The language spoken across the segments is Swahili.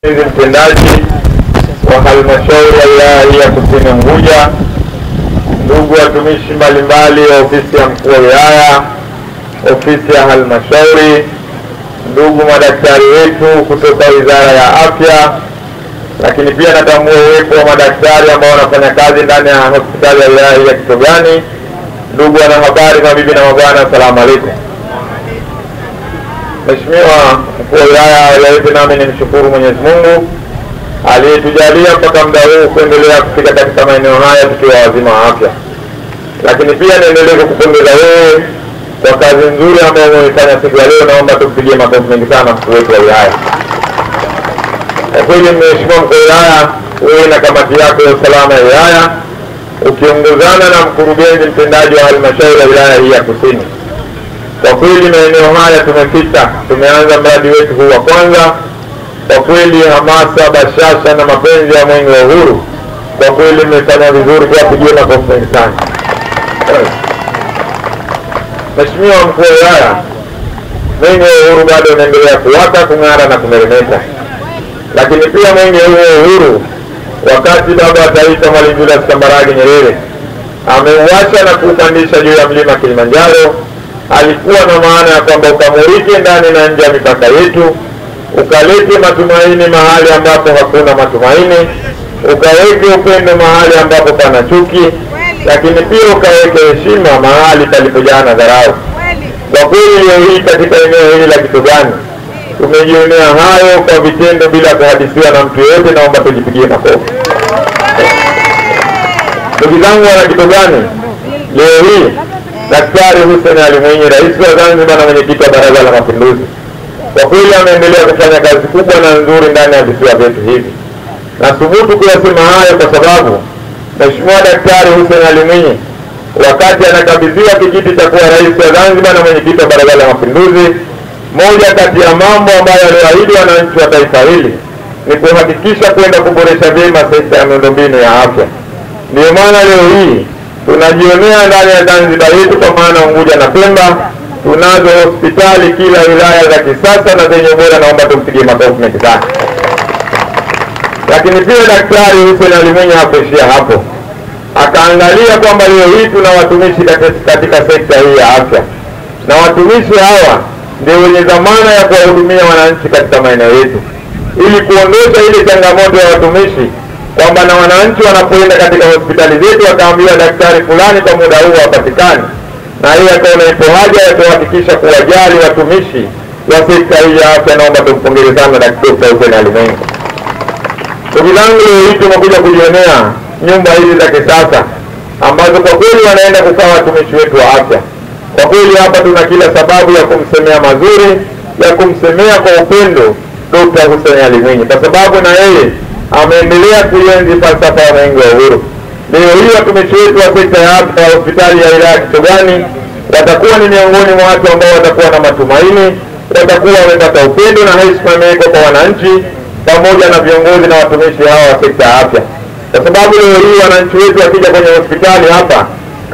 Mtendaji wa halmashauri ya wilaya ya Kusini Unguja, ndugu watumishi mbalimbali wa ofisi ya mkuu wa wilaya, ofisi ya halmashauri, ndugu madaktari wetu kutoka Wizara ya Afya, lakini pia natambua uwepo wa madaktari ambao wanafanya kazi ndani ya hospitali ya wilaya ya Kitogani, ndugu wanahabari, mabibi na mabwana, asalamu alaykum. Mheshimiwa mkuu wa wilaya, yote nami nimshukuru Mwenyezi Mungu aliyetujalia mpaka muda huu kuendelea kufika katika maeneo haya tukiwa wazima wa afya. Lakini pia niendelee kukupongeza wewe kwa kazi nzuri ambayo umeifanya siku ya leo. Naomba tukupigie makofi mengi sana mkuu wetu wa wilaya. Kwa kweli Mheshimiwa mkuu wa wilaya, wewe na kamati yako ya usalama ya wilaya ukiongozana na mkurugenzi mtendaji wa halmashauri ya wilaya hii ya Kusini, kwa kweli maeneo haya tumefika, tumeanza mradi wetu huu wa kwanza. Kwa kweli hamasa, bashasha na mapenzi ya mwenge wa uhuru, kwa kweli mmefanya vizuri, kwa kupigia makofi mengi sana. Mheshimiwa mkuu wa wilaya, mwenge wa uhuru bado unaendelea kuwaka, kung'ara na kumeremeta. Lakini pia mwenge wa uhuru, wakati baba wa taifa Mwalimu Julius Kambarage Nyerere ameuacha na kuupandisha juu ya mlima Kilimanjaro, alikuwa na maana ya kwamba ukamurike ndani na nje ya mipaka yetu, ukalete matumaini mahali ambapo hakuna matumaini, ukaweke upendo mahali ambapo pana chuki, lakini pia ukaweke heshima mahali palipojaa dharau. Kwa kweli leo hii katika eneo hili la Kitogani tumejionea hayo kwa vitendo bila kuhadithiwa na mtu yeyote. Naomba tujipigie makofi. Ndugu zangu wana Kitogani, leo hii Daktari Hussein Ali Mwinyi, Rais wa Zanzibar na mwenyekiti wa Baraza la Mapinduzi, kwa kweli ameendelea kufanya kazi kubwa na nzuri ndani ya visiwa vyetu hivi. Na thubutu kuyasema hayo kwa sababu Mheshimiwa Daktari Hussein Ali Mwinyi, wakati anakabidhiwa kijiti cha kuwa Rais wa Zanzibar na mwenyekiti wa Baraza la Mapinduzi, moja kati ya mambo ambayo aliwaahidi wananchi wa taifa hili ni kuhakikisha kwenda kuboresha vyema sekta ya miundombinu ya afya. Ndio maana leo hii tunajionea ndani ya Zanzibar yetu, kwa maana Unguja na Pemba, tunazo hospitali kila wilaya za kisasa na zenye ubora. Naomba tumpigie makofi mengi sana. Lakini pia Daktari Hussein Ali Mwinyi hakuishia hapo, akaangalia kwamba leo hii tuna watumishi katika sekta hii ya afya, na watumishi hawa ndio wenye dhamana ya kuwahudumia wananchi katika maeneo yetu, ili kuondosha ile changamoto ya watumishi kwamba na wananchi wanapoenda katika hospitali zetu wakaambiwa daktari fulani kwa muda huu hapatikani, na yeye akaona ipo haja ya kuhakikisha kuwajali watumishi wa sekta hii ya afya. Naomba tumpongeze sana Daktari Hussein Ali Mwinyi. Ndugu zangu, leo hii tumekuja kujionea nyumba hizi za kisasa ambazo kwa kweli wanaenda kukaa watumishi wetu wa afya. Kwa kweli hapa tuna kila sababu ya kumsemea mazuri, ya kumsemea kwa upendo Dr. Hussein Ali Mwinyi, kwa sababu na yeye ameendelea kuenzi falsafa ya mwenge wa uhuru. Leo hii watumishi wetu wa sekta ya afya ya hospitali ya wilaya Kitogani watakuwa ni miongoni mwa watu ambao watakuwa na matumaini, watakuwa wamepata upendo na heshima imewekwa kwa wananchi pamoja na viongozi na watumishi hawa wa sekta ya afya. Kwa sababu leo hii wananchi wetu wakija kwenye hospitali hapa,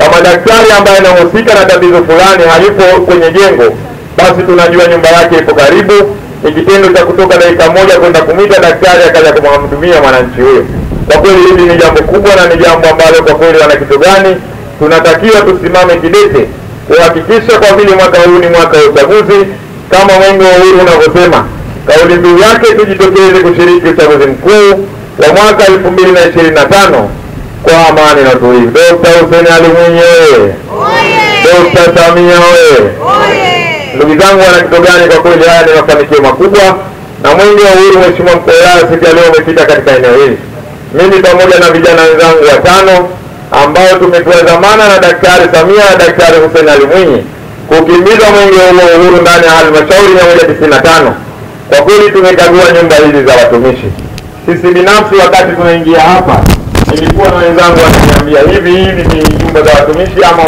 kama daktari ambaye anahusika na tatizo fulani halipo kwenye jengo, basi tunajua nyumba yake ipo karibu. Ni kitendo cha kutoka dakika moja kwenda kumwita daktari akaja kumhudumia mwananchi huyo. Kwa kweli hili ni jambo kubwa na ni jambo ambalo kwa kweli wana Kitogani tunatakiwa tusimame kidete kuhakikisha, kwa vile mwaka huu ni mwaka wa uchaguzi kama mwenge wa uhuru unavyosema. Kauli mbiu yake, tujitokeze kushiriki uchaguzi mkuu wa mwaka 2025 kwa amani na utulivu. Dr. Hussein Ali Mwinyi oye! Dr. Samia oye! Ndugu zangu wana Kitogani, kwa kweli haya ni mafanikio makubwa, na mwenge wa uhuru Mheshimiwa mkuu wa wilaya siku ya leo umefika katika eneo hili. Mimi pamoja na vijana wenzangu 5 ambao tumepewa dhamana na Daktari Samia na Daktari Hussein Ali Mwinyi kukimbiza mwenge wa uhuru ndani ya halmashauri 195. Kwa kweli tumekagua nyumba hizi za watumishi. Sisi binafsi wakati tunaingia hapa nilikuwa na wenzangu wananiambia hivi ni nyumba za watumishi ama